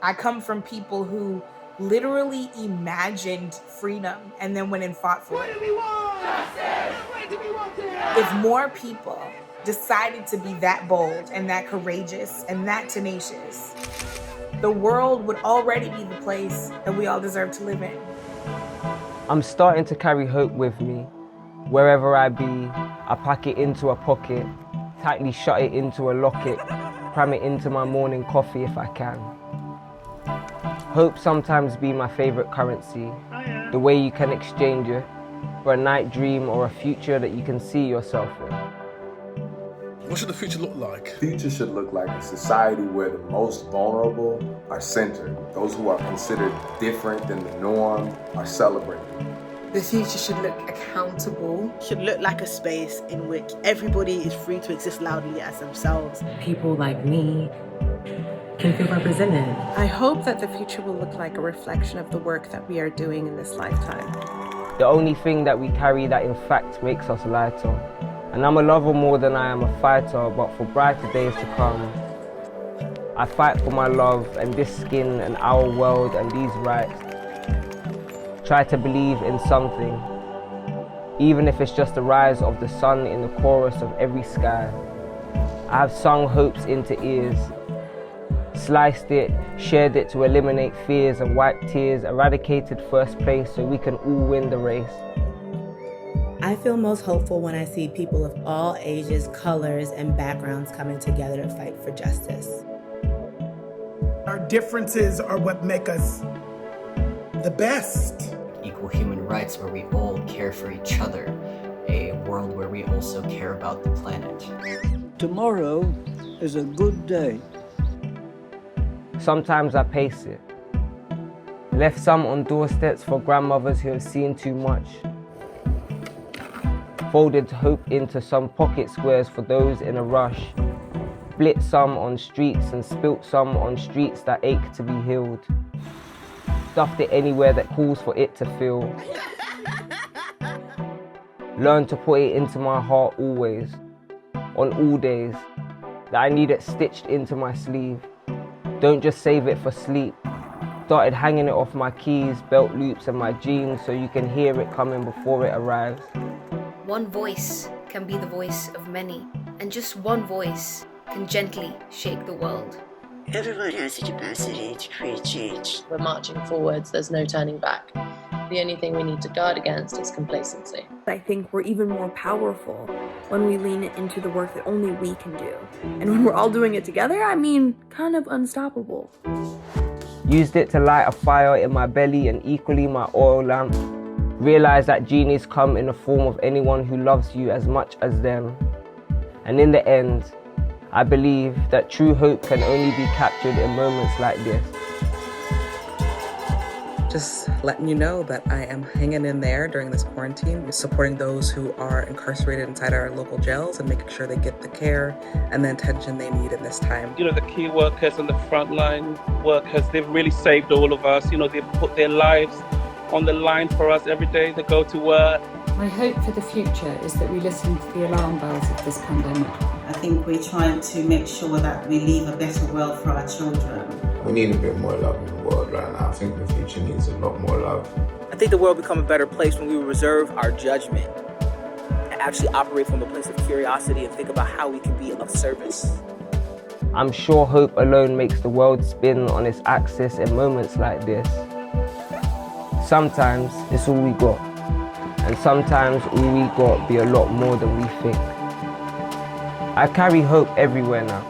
I come from people who literally imagined freedom and then went and fought for it. If more people decided to be that bold and that courageous and that tenacious, the world would already be the place that we all deserve to live in. I'm starting to carry hope with me. Wherever I be, I pack it into a pocket, tightly shut it into a locket, cram it into my morning coffee if I can. Hope sometimes be my favorite currency, the way you can exchange it for a night dream or a future that you can see yourself in. What should the future look like? The future should look like a society where the most vulnerable are centered. Those who are considered different than the norm are celebrated. The future should look accountable. Should look like a space in which everybody is free to exist loudly as themselves. People like me can feel represented. I hope that the future will look like a reflection of the work that we are doing in this lifetime. The only thing that we carry that in fact makes us lighter. And I'm a lover more than I am a fighter, but for brighter days to come, I fight for my love and this skin and our world and these rights. Try to believe in something, even if it's just the rise of the sun in the chorus of every sky. I have sung hopes into ears, sliced it, shared it to eliminate fears and wipe tears, eradicated first place so we can all win the race. I feel most hopeful when I see people of all ages, colors, and backgrounds coming together to fight for justice. Our differences are what make us the best. Equal human rights where we all care for each other. A world where we also care about the planet. Tomorrow is a good day. Sometimes I pace it. Left some on doorsteps for grandmothers who have seen too much. Folded hope into some pocket squares for those in a rush. Split some on streets and spilt some on streets that ache to be healed. Stuffed it anywhere that calls for it to feel. Learn to put it into my heart always, on all days, that I need it stitched into my sleeve. Don't just save it for sleep. Started hanging it off my keys, belt loops and my jeans so you can hear it coming before it arrives. One voice can be the voice of many, and just one voice can gently shake the world. Everyone has the capacity to create change. We're marching forwards, there's no turning back. The only thing we need to guard against is complacency. I think we're even more powerful when we lean into the work that only we can do. And when we're all doing it together, I mean, kind of unstoppable. Used it to light a fire in my belly and equally my oil lamp. Realize that genies come in the form of anyone who loves you as much as them. And in the end, I believe that true hope can only be captured in moments like this. Just letting you know that I am hanging in there during this quarantine, supporting those who are incarcerated inside our local jails and making sure they get the care and the attention they need in this time. You know, the key workers and the frontline workers, they've really saved all of us. You know, they've put their lives on the line for us every day. They go to work. My hope for the future is that we listen to the alarm bells of this pandemic. I think we're trying to make sure that we leave a better world for our children. We need a bit more love in the world right now. I think the future needs a lot more love. I think the world will become a better place when we reserve our judgment and actually operate from a place of curiosity and think about how we can be of service. I'm sure hope alone makes the world spin on its axis in moments like this. Sometimes it's all we got, and sometimes all we got be a lot more than we think. I carry hope everywhere now.